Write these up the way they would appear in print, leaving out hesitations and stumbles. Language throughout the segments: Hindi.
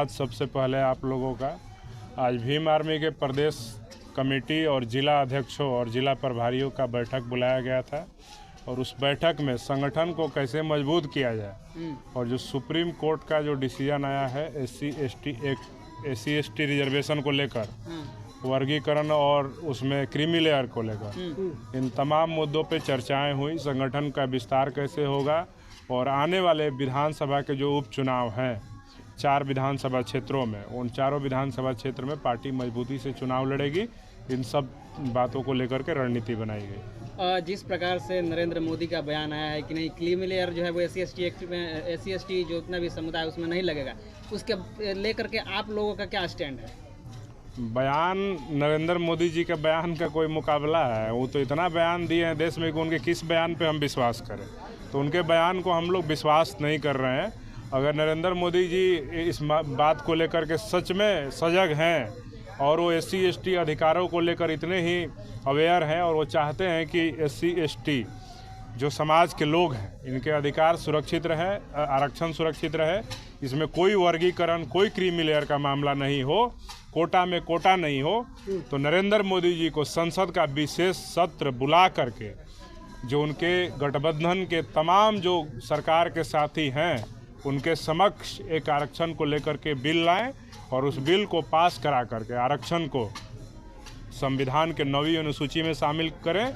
धन्यवाद सबसे पहले आप लोगों का। आज भीम आर्मी के प्रदेश कमेटी और जिला अध्यक्षों और जिला प्रभारियों का बैठक बुलाया गया था और उस बैठक में संगठन को कैसे मजबूत किया जाए और जो सुप्रीम कोर्ट का जो डिसीजन आया है एससी एसटी रिजर्वेशन को लेकर, वर्गीकरण और उसमें क्रीमी लेयर को लेकर, इन तमाम मुद्दों पे चर्चाएं हुई। संगठन का विस्तार कैसे होगा और आने वाले विधानसभा के जो उपचुनाव हैं 4 विधानसभा क्षेत्रों में, उन चारों विधानसभा क्षेत्र में पार्टी मजबूती से चुनाव लड़ेगी। इन सब बातों को लेकर के रणनीति बनाई गई। जिस प्रकार से नरेंद्र मोदी का बयान आया है कि नहीं क्रीमी लेयर जो है वो एससी एसटी जो उतना भी समुदाय उसमें नहीं लगेगा, उसके लेकर के आप लोगों का क्या स्टैंड है? बयान नरेंद्र मोदी जी के बयान का कोई मुकाबला है? वो तो इतना बयान दिए हैं देश में कि उनके किस बयान पे हम विश्वास करें। तो उनके बयान को हम लोग विश्वास नहीं कर रहे हैं। अगर नरेंद्र मोदी जी इस बात को लेकर के सच में सजग हैं और वो एससी एसटी अधिकारों को लेकर इतने ही अवेयर हैं और वो चाहते हैं कि एससी एसटी जो समाज के लोग हैं इनके अधिकार सुरक्षित रहे, आरक्षण सुरक्षित रहे, इसमें कोई वर्गीकरण, कोई क्रीमी लेयर का मामला नहीं हो, कोटा में कोटा नहीं हो, तो नरेंद्र मोदी जी को संसद का विशेष सत्र बुला करके जो उनके गठबंधन के तमाम जो सरकार के साथी हैं उनके समक्ष एक आरक्षण को लेकर के बिल लाएं और उस बिल को पास करा करके आरक्षण को संविधान के 9वीं अनुसूची में शामिल करें,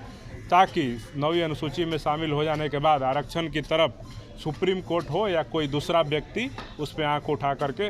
ताकि 9वीं अनुसूची में शामिल हो जाने के बाद आरक्षण की तरफ सुप्रीम कोर्ट हो या कोई दूसरा व्यक्ति उस पर आंख उठा करके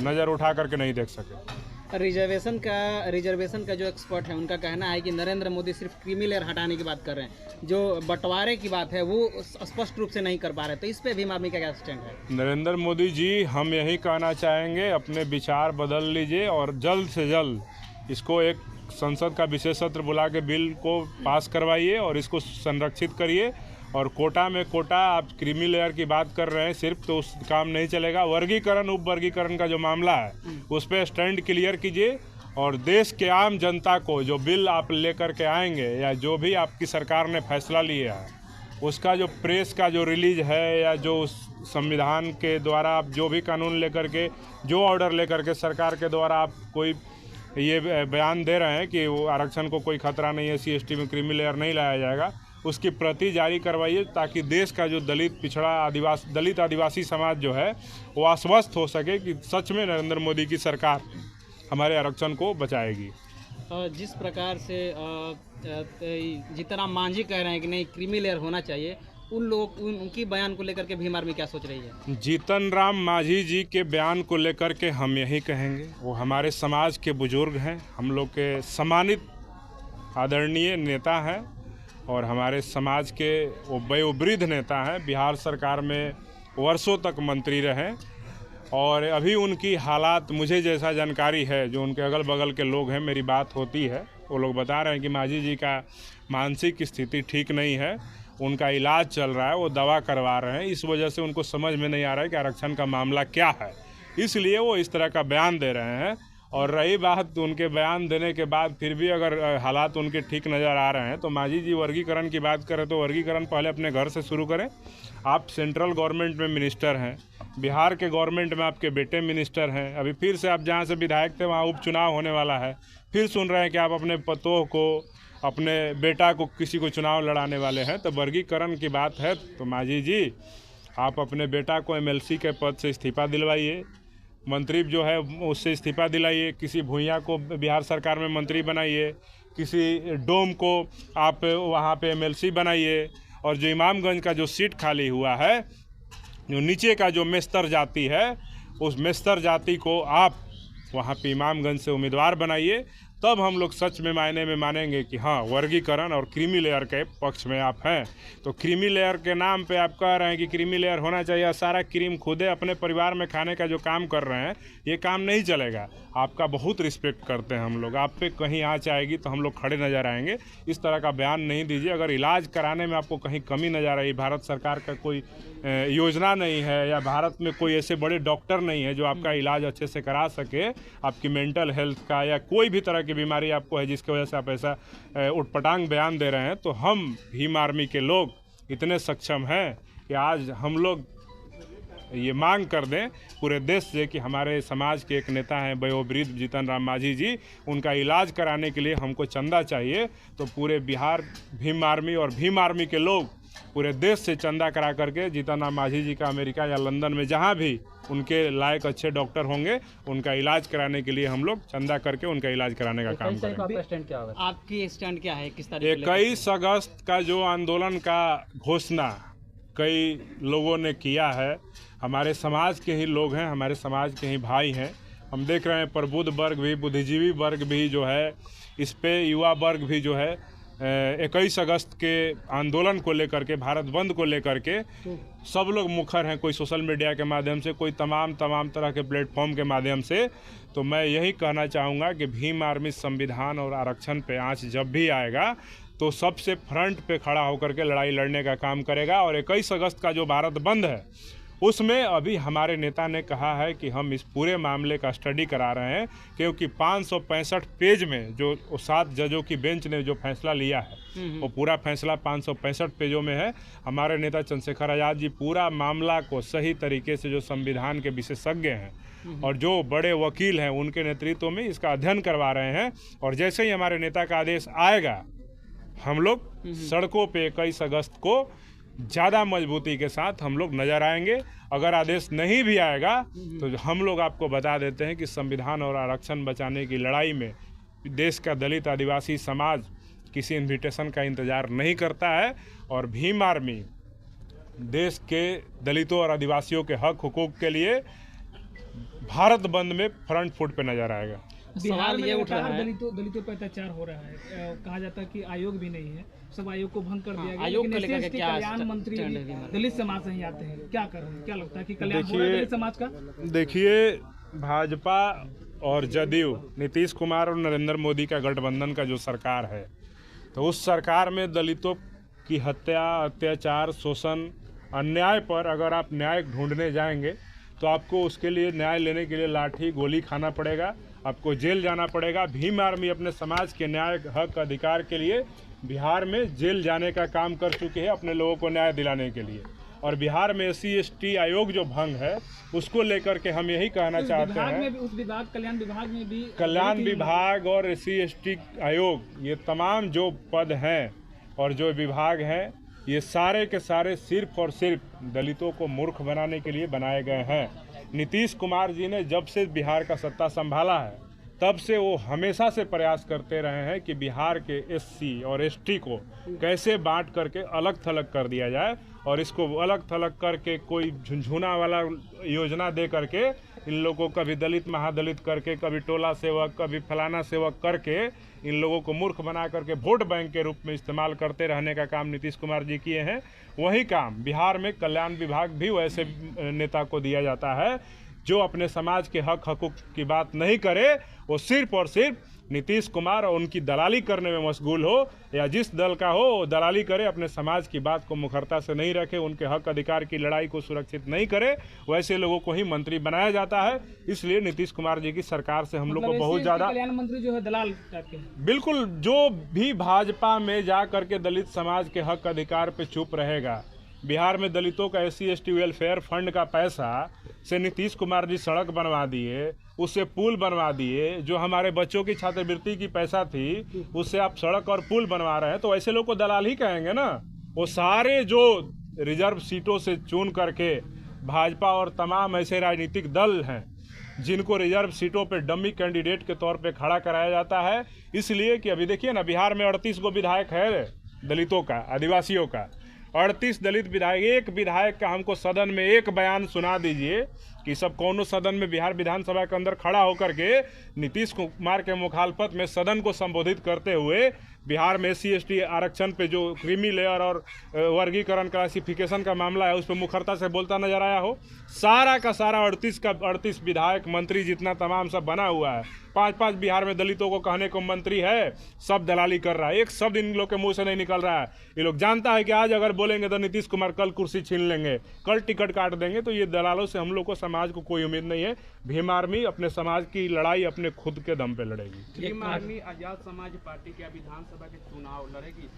नज़र उठा करके नहीं देख सके। रिजर्वेशन का जो एक्सपर्ट है उनका कहना है कि नरेंद्र मोदी सिर्फ क्रीमी लेयर हटाने की बात कर रहे हैं, जो बंटवारे की बात है वो स्पष्ट रूप से नहीं कर पा रहे। तो इस पे भीम आर्मी का क्या स्टैंड है? नरेंद्र मोदी जी, हम यही कहना चाहेंगे, अपने विचार बदल लीजिए और जल्द से जल्द इसको एक संसद का विशेष सत्र बुला के बिल को पास करवाइए और इसको संरक्षित करिए। और कोटा में कोटा, आप क्रीमी लेयर की बात कर रहे हैं सिर्फ, तो उस काम नहीं चलेगा। वर्गीकरण उप वर्गीकरण का जो मामला है उस पर स्टैंड क्लियर कीजिए और देश के आम जनता को जो बिल आप लेकर के आएंगे या जो भी आपकी सरकार ने फैसला लिया है उसका जो प्रेस का जो रिलीज है या जो संविधान के द्वारा आप जो भी कानून लेकर के, जो ऑर्डर लेकर के सरकार के द्वारा आप कोई ये बयान दे रहे हैं कि वो आरक्षण को कोई खतरा नहीं है, SC ST में क्रीमी लेयर नहीं लाया जाएगा, उसकी प्रति जारी करवाइए ताकि देश का जो दलित, पिछड़ा, दलित आदिवासी समाज जो है वो आश्वस्त हो सके कि सच में नरेंद्र मोदी की सरकार हमारे आरक्षण को बचाएगी। जिस प्रकार से जीतन राम मांझी कह रहे हैं कि नहीं क्रीमी लेयर होना चाहिए, उनकी बयान को लेकर के भीम आर्मी क्या सोच रही है? जीतन राम मांझी जी के बयान को लेकर के हम यही कहेंगे, वो हमारे समाज के बुजुर्ग हैं, हम लोग के सम्मानित आदरणीय नेता हैं और हमारे समाज के वो वयोवृद्ध नेता हैं। बिहार सरकार में वर्षों तक मंत्री रहे और अभी उनकी हालात मुझे जैसा जानकारी है, जो उनके अगल बगल के लोग हैं, मेरी बात होती है, वो लोग बता रहे हैं कि मांझी जी का मानसिक स्थिति ठीक नहीं है, उनका इलाज चल रहा है, वो दवा करवा रहे हैं, इस वजह से उनको समझ में नहीं आ रहा है कि आरक्षण का मामला क्या है, इसलिए वो इस तरह का बयान दे रहे हैं। और रही बात उनके बयान देने के बाद फिर भी अगर हालात उनके ठीक नज़र आ रहे हैं तो मांझी जी वर्गीकरण की बात करें तो वर्गीकरण पहले अपने घर से शुरू करें। आप सेंट्रल गवर्नमेंट में मिनिस्टर हैं, बिहार के गवर्नमेंट में आपके बेटे मिनिस्टर हैं, अभी फिर से आप जहाँ से विधायक थे वहाँ उपचुनाव होने वाला है, फिर सुन रहे हैं कि आप अपने पतोह को, अपने बेटा को, किसी को चुनाव लड़ाने वाले हैं। तो वर्गीकरण की बात है तो मांझी जी आप अपने बेटा को MLC के पद से इस्तीफा दिलवाइए, मंत्री जो है उससे इस्तीफा दिलाइए, किसी भूइयाँ को बिहार सरकार में मंत्री बनाइए, किसी डोम को आप वहाँ पे MLC बनाइए और जो इमामगंज का जो सीट खाली हुआ है, जो नीचे का जो मेस्तर जाति है, उस मेस्तर जाति को आप वहाँ पे इमामगंज से उम्मीदवार बनाइए। तब हम लोग सच में मायने में मानेंगे कि हाँ वर्गीकरण और क्रीमी लेयर के पक्ष में आप हैं। तो क्रीमी लेयर के नाम पे आप कह रहे हैं कि क्रीमी लेयर होना चाहिए, सारा क्रीम खुदे अपने परिवार में खाने का जो काम कर रहे हैं, ये काम नहीं चलेगा। आपका बहुत रिस्पेक्ट करते हैं हम लोग, आप पे कहीं आँच आएगी तो हम लोग खड़े नज़र आएंगे। इस तरह का बयान नहीं दीजिए। अगर इलाज कराने में आपको कहीं कमी नज़र आई, भारत सरकार का कोई योजना नहीं है या भारत में कोई ऐसे बड़े डॉक्टर नहीं है जो आपका इलाज अच्छे से करा सके, आपकी मेंटल हेल्थ का या कोई भी तरह की बीमारी आपको है जिसकी वजह से आप ऐसा उटपटांग बयान दे रहे हैं, तो हम भीम आर्मी के लोग इतने सक्षम हैं कि आज हम लोग ये मांग कर दें पूरे देश से कि हमारे समाज के एक नेता हैं वयोवृद्ध जीतन राम मांझी जी, उनका इलाज कराने के लिए हमको चंदा चाहिए। तो पूरे बिहार भीम आर्मी और भीम आर्मी के लोग पूरे देश से चंदा करा करके जीतन राम मांझी जी का अमेरिका या लंदन में जहाँ भी उनके लायक अच्छे डॉक्टर होंगे उनका इलाज कराने के लिए हम लोग चंदा करके उनका इलाज कराने का काम करेंगे। आपकी स्टैंड क्या है, किस तारीख 21 अगस्त का जो आंदोलन का घोषणा कई लोगों ने किया है, हमारे समाज के ही लोग हैं, हमारे समाज के ही भाई हैं। हम देख रहे हैं प्रबुद्ध वर्ग भी, बुद्धिजीवी वर्ग भी जो है, इस पे युवा वर्ग भी जो है 21 अगस्त के आंदोलन को लेकर के, भारत बंद को लेकर के सब लोग मुखर हैं, कोई सोशल मीडिया के माध्यम से, कोई तमाम तरह के प्लेटफॉर्म के माध्यम से। तो मैं यही कहना चाहूँगा कि भीम आर्मी संविधान और आरक्षण पे आँच जब भी आएगा तो सबसे फ्रंट पे खड़ा होकर के लड़ाई लड़ने का काम करेगा। और 21 अगस्त का जो भारत बंद है उसमें अभी हमारे नेता ने कहा है कि हम इस पूरे मामले का स्टडी करा रहे हैं, क्योंकि 565 पेज में जो 7 जजों की बेंच ने जो फैसला लिया है वो पूरा फैसला 565 पेजों में है। हमारे नेता चंद्रशेखर आज़ाद जी पूरा मामला को सही तरीके से, जो संविधान के विशेषज्ञ हैं और जो बड़े वकील हैं उनके नेतृत्व में इसका अध्ययन करवा रहे हैं। और जैसे ही हमारे नेता का आदेश आएगा हम लोग सड़कों पे 21 अगस्त को ज़्यादा मजबूती के साथ हम लोग नज़र आएंगे। अगर आदेश नहीं भी आएगा तो हम लोग आपको बता देते हैं कि संविधान और आरक्षण बचाने की लड़ाई में देश का दलित आदिवासी समाज किसी इन्विटेशन का इंतज़ार नहीं करता है। और भीम आर्मी देश के दलितों और आदिवासियों के हक हुकूक के लिए भारत बंद में फ्रंट फुट पे नज़र आएगा। बिहार में दलितों पर अत्याचार हो रहा है, कहा जाता है कि आयोग भी नहीं है, सब आयोग को भंग कर दिया गया। आयोग को लेकर क्या कल्याण मंत्री दलित समाज से ही आते हैं, क्या कर रहे हैं, क्या लगता है कि कल्याण हो रहा है दलित समाज का? देखिए, भाजपा और जदयू, नीतीश कुमार और नरेंद्र मोदी का गठबंधन का जो सरकार है, तो उस सरकार में दलितों की हत्या, अत्याचार, शोषण, अन्याय पर अगर आप न्याय ढूंढने जाएंगे तो आपको उसके लिए, न्याय लेने के लिए लाठी गोली खाना पड़ेगा, आपको जेल जाना पड़ेगा। भीम आर्मी अपने समाज के न्याय, हक, अधिकार के लिए बिहार में जेल जाने का काम कर चुकी है अपने लोगों को न्याय दिलाने के लिए। और बिहार में SC/ST आयोग जो भंग है उसको लेकर के हम यही कहना चाहते हैं, उस विभाग, कल्याण विभाग में भी, कल्याण विभाग और SC/ST आयोग, ये तमाम जो पद हैं और जो विभाग हैं, ये सारे के सारे सिर्फ और सिर्फ दलितों को मूर्ख बनाने के लिए बनाए गए हैं। नीतीश कुमार जी ने जब से बिहार का सत्ता संभाला है तब से वो हमेशा से प्रयास करते रहे हैं कि बिहार के SC और ST को कैसे बांट करके अलग थलग कर दिया जाए, और इसको अलग थलग करके कोई झुनझुना वाला योजना दे करके इन लोगों को कभी दलित महादलित करके, कभी टोला सेवक, कभी फलाना सेवक करके इन लोगों को मूर्ख बना करके वोट बैंक के रूप में इस्तेमाल करते रहने का काम नीतीश कुमार जी किए हैं। वही काम बिहार में कल्याण विभाग भी वैसे नेता को दिया जाता है जो अपने समाज के हक हकूक की बात नहीं करे, वो सिर्फ और सिर्फ नीतीश कुमार और उनकी दलाली करने में मशगूल हो, या जिस दल का हो वो दलाली करे, अपने समाज की बात को मुखरता से नहीं रखे, उनके हक अधिकार की लड़ाई को सुरक्षित नहीं करे, वैसे लोगों को ही मंत्री बनाया जाता है। इसलिए नीतीश कुमार जी की सरकार से हम लोग को बहुत ज़्यादा, कल्याण मंत्री जो है दलाल टाइप के, बिल्कुल, जो भी भाजपा में जा करके दलित समाज के हक अधिकार पे चुप रहेगा, बिहार में दलितों का SC/ST वेलफेयर फंड का पैसा से नीतीश कुमार जी सड़क बनवा दिए, उससे पुल बनवा दिए, जो हमारे बच्चों की छात्रवृत्ति की पैसा थी उससे आप सड़क और पुल बनवा रहे हैं, तो ऐसे लोग को दलाल ही कहेंगे ना। वो सारे जो रिजर्व सीटों से चुन करके भाजपा और तमाम ऐसे राजनीतिक दल हैं जिनको रिजर्व सीटों पे डमी कैंडिडेट के तौर पे खड़ा कराया जाता है, इसलिए कि अभी देखिए ना, बिहार में 38 गो विधायक है दलितों का, आदिवासियों का, 38 दलित विधायक। एक विधायक का हमको सदन में एक बयान सुना दीजिए कि सब कौनो सदन में बिहार विधानसभा के अंदर खड़ा होकर के नीतीश कुमार के मुखालफत में सदन को संबोधित करते हुए बिहार में SC/ST आरक्षण पे जो क्रीमी लेयर और वर्गीकरण क्लासिफिकेशन का मामला है उस पर मुखरता से बोलता नजर आया हो। सारा का सारा 38 विधायक, मंत्री जितना तमाम सब बना हुआ है, 5-5 बिहार में दलितों को कहने को मंत्री है, सब दलाली कर रहा है। एक शब्द इन लोग के मुंह से नहीं निकल रहा है। ये लोग जानता है कि आज अगर बोलेंगे तो नीतीश कुमार कल कुर्सी छीन लेंगे, कल टिकट काट देंगे, तो ये दलालों से हम लोग को, समाज को कोई उम्मीद नहीं है। भीम आर्मी अपने समाज की लड़ाई अपने खुद के दम पे लड़ेगी। भीम आर्मी आजाद समाज पार्टी क्या विधानसभा के चुनाव लड़ेगी?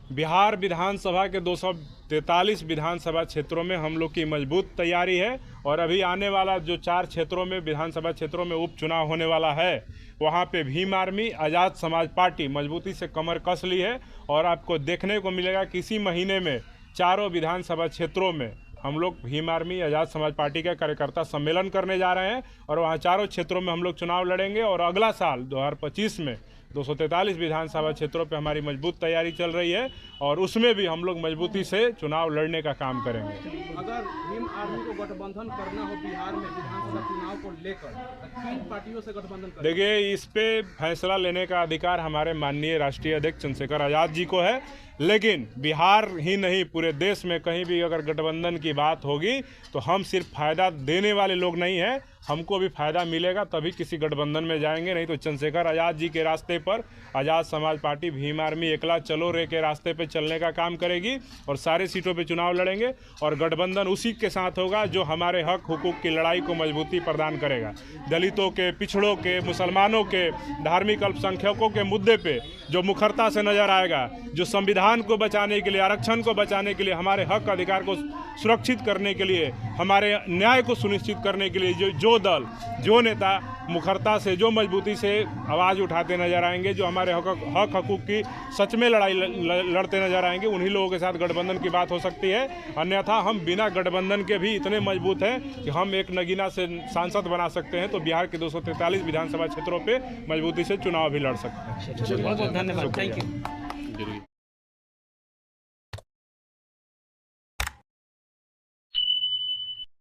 बिहार विधानसभा के 243 विधानसभा क्षेत्रों में हम लोग की मजबूत तैयारी है और अभी आने वाला जो 4 क्षेत्रों में विधानसभा क्षेत्रों में उपचुनाव होने वाला है वहाँ पे भीम आर्मी आज़ाद समाज पार्टी मजबूती से कमर कस ली है और आपको देखने को मिलेगा कि इसी महीने में चारों विधानसभा क्षेत्रों में हम लोग भीम आर्मी आज़ाद समाज पार्टी का कार्यकर्ता सम्मेलन करने जा रहे हैं और वहाँ चारों क्षेत्रों में हम लोग चुनाव लड़ेंगे और अगला साल 2025 में 243 विधानसभा क्षेत्रों पे हमारी मजबूत तैयारी चल रही है और उसमें भी हम लोग मजबूती से चुनाव लड़ने का काम करेंगे। अगर भीम आर्मी को गठबंधन करना हो बिहार में विधानसभा चुनाव को लेकर किन पार्टियों से गठबंधन करें? देखिए, इस पे फैसला लेने का अधिकार हमारे माननीय राष्ट्रीय अध्यक्ष चंद्रशेखर आज़ाद जी को है, लेकिन बिहार ही नहीं पूरे देश में कहीं भी अगर गठबंधन की बात होगी तो हम सिर्फ फायदा देने वाले लोग नहीं हैं, हमको भी फायदा मिलेगा तभी किसी गठबंधन में जाएंगे, नहीं तो चंद्रशेखर आज़ाद जी के रास्ते पर आज़ाद समाज पार्टी भीम आर्मी एकला चलो रे के रास्ते पे चलने का काम करेगी और सारे सीटों पे चुनाव लड़ेंगे और गठबंधन उसी के साथ होगा जो हमारे हक हुकूक की लड़ाई को मजबूती प्रदान करेगा। दलितों के, पिछड़ों के, मुसलमानों के, धार्मिक अल्पसंख्यकों के मुद्दे पे जो मुखरता से नजर आएगा, जो संविधान को बचाने के लिए, आरक्षण को बचाने के लिए, हमारे हक अधिकार को सुरक्षित करने के लिए, हमारे न्याय को सुनिश्चित करने के लिए जो दल, जो नेता मुखरता से, जो मजबूती से आवाज़ उठाते नजर आएंगे, जो हमारे हक हकूक की सच में लड़ाई लड़ते नजर आएंगे, उन्हीं लोगों के साथ गठबंधन की बात हो सकती है। अन्यथा हम बिना गठबंधन के भी इतने मजबूत हैं कि हम एक नगीना से सांसद बना सकते हैं, तो बिहार के 243 विधानसभा क्षेत्रों पे मजबूती से चुनाव भी लड़ सकते हैं। बहुत बहुत धन्यवाद, थैंक यू।